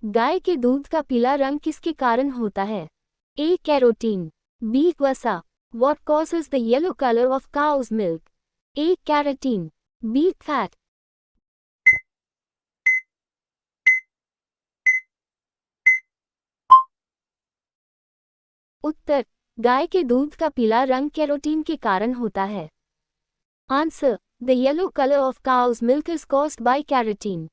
गाय के दूध का पीला रंग किसके कारण होता है? ए कैरोटीन, बी वसा। What causes the yellow color of cow's milk? A. Carotene, B. Fat. उत्तर, गाय के दूध का पीला रंग कैरोटीन के कारण होता है। Answer, The yellow color of cow's milk is caused by carotene.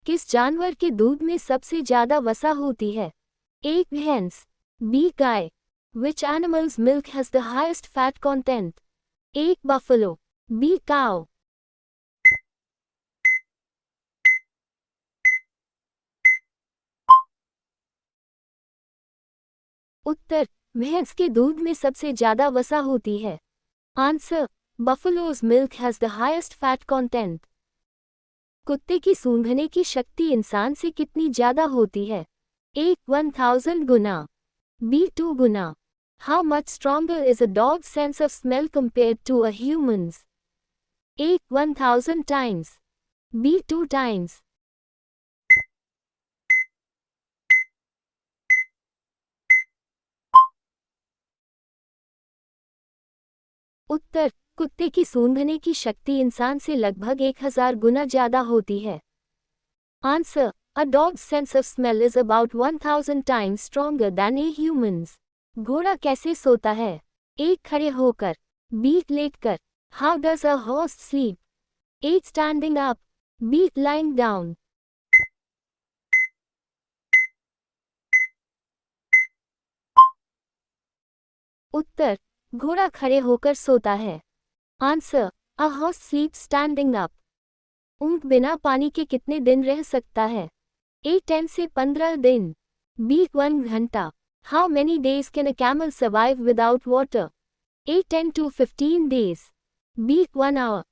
किस जानवर के दूध में सबसे ज्यादा वसा होती है? A. भैंस, B. Guy. Which animal's milk has the highest fat content? A. buffalo, B. cow. उत्तर, भैंस के दूध में सबसे ज्यादा वसा होती है। Answer, Buffalo's milk has the highest fat content. कुत्ते की सूंघने की शक्ति इंसान से कितनी ज्यादा होती है? A. 1000 Guna, B. 2 Guna. How much stronger is a dog's sense of smell compared to a human's? A. 1000 times, B. 2 times। उत्तर, कुत्ते की सूंघने की शक्ति इंसान से लगभग 1000 गुना ज्यादा होती है। Answer, A dog's sense of smell is about 1000 times stronger than a human's. घोड़ा कैसे सोता है? A. खड़े होकर, B. लेटकर। How does a horse sleep? A. standing up, B. lying down। उत्तर, घोड़ा खड़े होकर सोता है। Answer, A horse sleeps standing up। ऊंट बिना पानी के कितने दिन रह सकता है? A. 10 से 15 दिन, B. 1 घंटा। How many days can a camel survive without water? A. 10 to 15 days, B. 1 hour।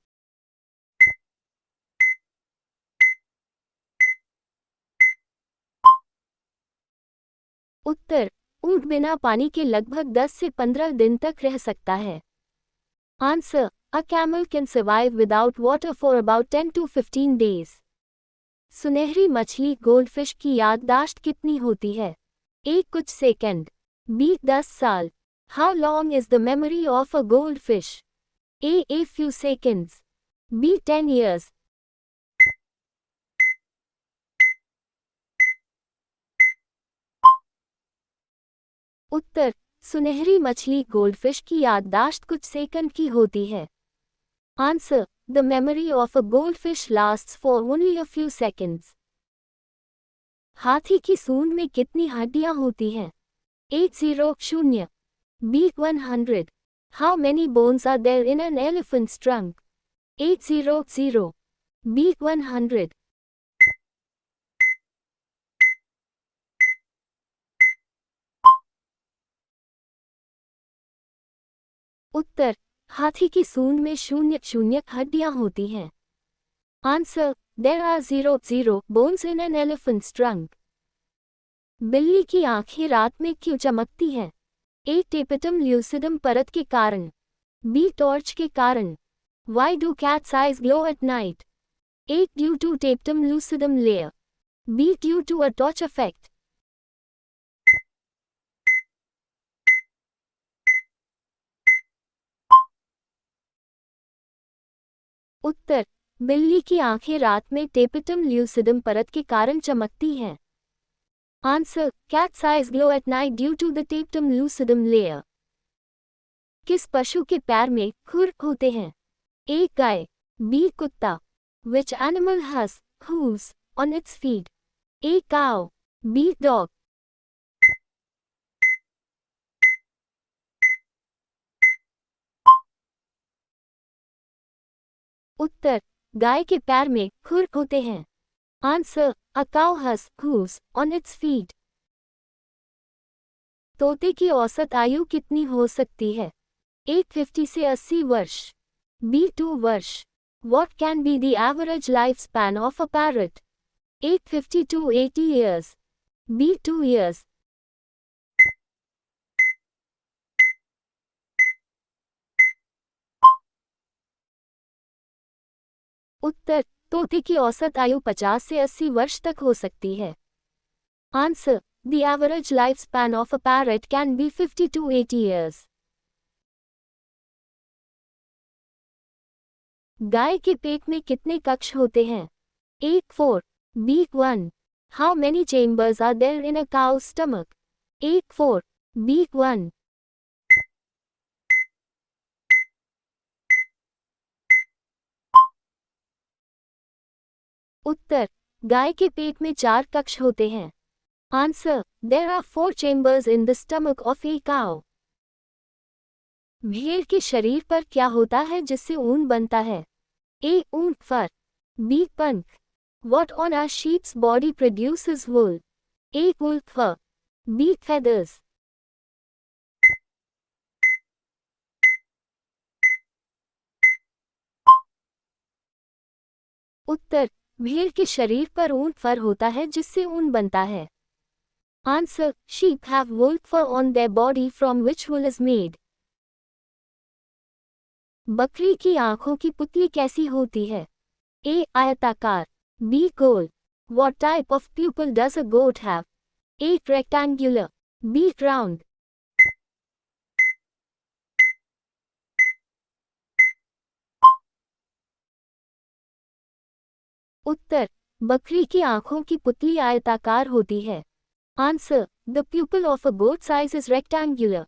उत्तर, ऊंट बिना पानी के लगभग 10 से 15 दिन तक रह सकता है। Answer, A camel can survive without water for about 10 to 15 days। सुनहरी मछली गोल्डफिश की याददाश्त कितनी होती है? A. कुछ सेकंड, B. 10 साल। How long is the memory of a goldfish? A. few seconds, B. 10 years। उत्तर, सुनहरी मछली गोल्डफिश की याददाश्त कुछ सेकंड की होती है। Answer, The memory of a goldfish lasts for only a few seconds। हाथी की सूंड में कितनी हड्डियां होती हैं? A. 0, B. 100। How many bones are there in an elephant's trunk? A. 0, B. 100। उत्तर, हाथी की सूंड में 0 हड्डियां होती हैं। Answer, There are 0 bones in an elephant's trunk। बिल्ली की आंखें रात में क्यों चमकती हैं? A. टेपिटम ल्यूसिडम परत के कारण, B. टॉर्च के कारण। Why do cats' eyes glow at night? A. Due to tapetum lucidum layer, B. Due to a torch effect। उत्तर, बिल्ली की आंखें रात में टेपिटम ल्यूसिडम परत के कारण चमकती हैं। Answer, Cat's eyes glow at night due to the tapetum lucidum layer। किस पशु के पैर में खुर होते हैं? A. Guy, B. कुत्ता। Which animal has hooves on its feet? A. cow, B. dog। उत्तर, गाय के पैर में खुर होते हैं। Answer, A cow has hooves on its feet। तोते की औसत आयु कितनी हो सकती है? A. 50 से 80 वर्ष, B. 2 वर्ष। What can be the average lifespan of a parrot? A. 50 to 80 years, B. 2 years। उत्तर, तोते की औसत आयु 50 से 80 वर्ष तक हो सकती है। Answer. The average lifespan of a parrot can be 50 to 80 years. गाय के पेट में कितने कक्ष होते हैं? A. 4. B. 1. How many chambers are there in a cow's stomach? A. 4. B. 1. उत्तर. गाय के पेट में 4 कक्ष होते हैं. Answer. There are 4 chambers in the stomach of a cow. भेड़ के शरीर पर क्या होता है जिससे ऊन बनता है? A. ऊन फर. B. पंख. What on a sheep's body produces wool? A. wool fur. B. feathers. उत्तर. भेड़ के शरीर पर ऊन फर होता है जिससे ऊन बनता है. Answer. Sheep have wool fur on their body from which wool is made. बकरी की आंखों की पुतली कैसी होती है? A. आयताकार. B. Goal. What type of pupil does a goat have? A. rectangular. B. round. उत्तर. बकरी की आंखों की पुतली आयताकार होती है. Answer. The pupil of a goat's eyes is rectangular.